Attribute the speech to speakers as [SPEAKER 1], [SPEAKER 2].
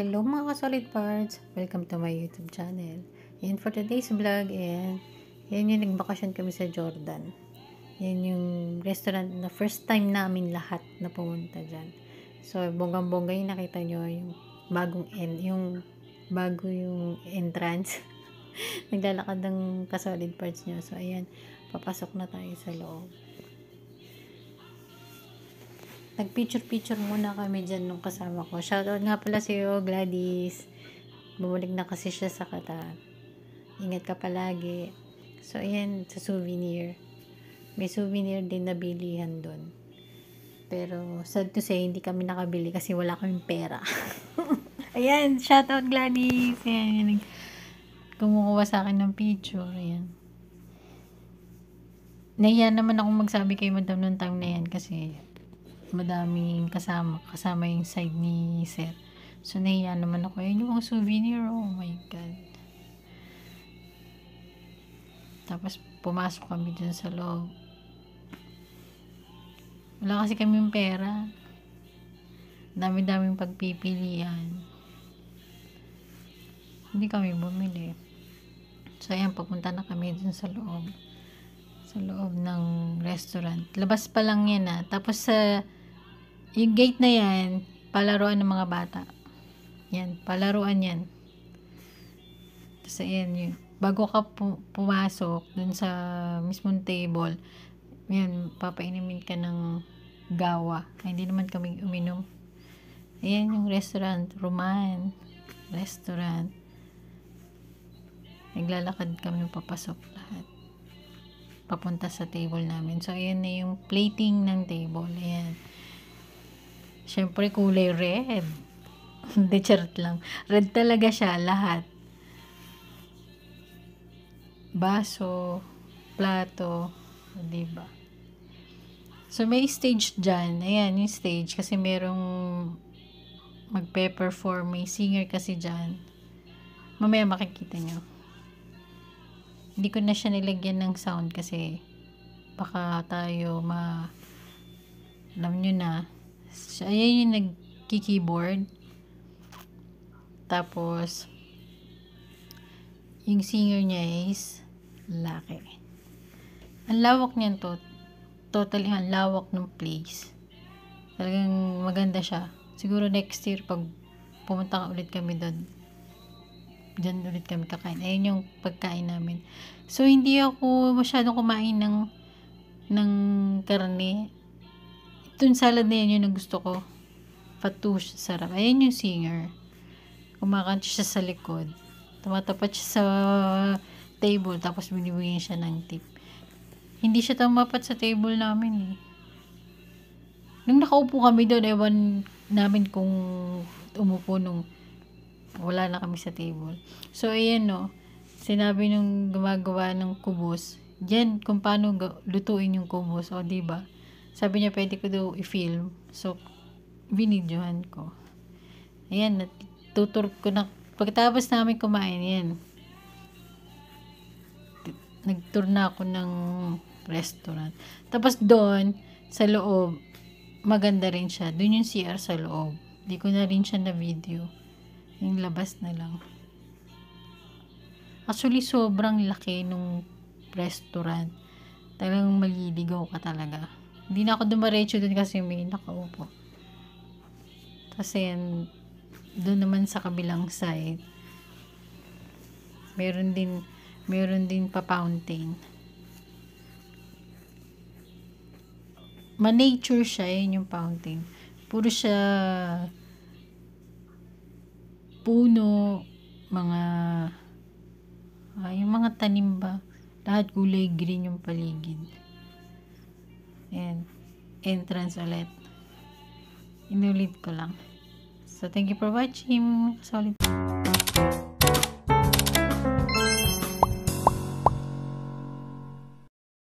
[SPEAKER 1] Hello mga ka-solid parts! Welcome to my YouTube channel. And for today's vlog, yan yung nagbakasyon kami sa Jordan. Yan yung restaurant na first time namin lahat na pumunta dyan. So, bonggang-bongga yung nakita nyo, yung bago yung entrance. Naglalakad ng ka-solid parts nyo. So, ayan, papasok na tayo sa loob. Nag-picture muna kami dyan nung kasama ko. Shoutout nga pala sa'yo, Gladys. Bumalik na kasi siya sa Qatar. Ingat ka palagi. So, ayan, sa souvenir. May souvenir din na bilihan doon. Pero, sad to say, hindi kami nakabili kasi wala kaming pera. Ayan, shoutout Gladys. Ayan, kumukuha sa akin ng picture. Ayan. Nahiya naman akong magsabi kay madam noong time na yan kasi madaming kasama yung side ni sir. So, nahiya naman ako. Ayun yung mga souvenir. Oh my God. Tapos, pumasok kami dun sa loob. Wala kasi kaming pera. Dami-daming pagpipilian. Hindi kami bumili. So, ayan, papunta na kami dun sa loob. Sa loob ng restaurant. Labas pa lang yan Tapos, yung gate na yan, palaruan ng mga bata. Yan, palaruan yan. Tapos, ayan, bago ka pumasok dun sa mismong table, yan, papainimin ka ng gawa. Hindi naman kami uminom. Ayan yung restaurant, Roman restaurant. Naglalakad kami papasok lahat. Papunta sa table namin. So, ayan na yung plating ng table. Ayan. Siyempre, kulay red. Hindi, charot lang. Red talaga siya, lahat. Baso, plato, diba? So, may stage dyan. Ayan, yung stage. Kasi merong magpe-perform. May singer kasi dyan. Mamaya makikita nyo. Hindi ko na siya nilagyan ng sound kasi baka tayo alam nyo na. So, ayan yung nagki-keyboard. Tapos, yung singer niya is laki. Ang lawak niyan totally ang lawak ng place. Talagang maganda siya. Siguro next year, pag pumunta ulit kami doon, dyan ulit kami kakain. Ayan yung pagkain namin. So, hindi ako masyadong kumain ng karne. Itong salad na yan, yun ang gusto ko. Fatouche, sarap. Ayan yung singer. Kumakanta siya sa likod. Tumatapat siya sa table, tapos binibigyan siya ng tip. Hindi siya tumapat sa table namin Nung nakaupo kami doon, ewan namin kung umupo nung wala na kami sa table. So, ayan sinabi nung gumagawa ng kubos, diyan kung paano lutuin yung kubos. O, diba? Sabi niya, pwede ko daw i-film. So, binidyohan ko. Ayan, tutur ko na. Pagkatapos namin kumain, yan. Nag-tour na ako ng restaurant. Tapos doon, sa loob, maganda rin siya. Doon yung CR sa loob. Di ko na rin siya na video. Yung labas na lang. Actually, sobrang laki nung restaurant. Talagang maliligaw ka talaga. Hindi na ako dumaretso doon kasi may nakaupo. Kasi doon naman sa kabilang side, meron din pa fountain. Ma-nature siya, yun yung fountain. Puro siya puno, yung mga tanim ba, lahat kulay green yung paligid. And entrance ulit. Inulit ko lang. So, thank you for watching. Solid.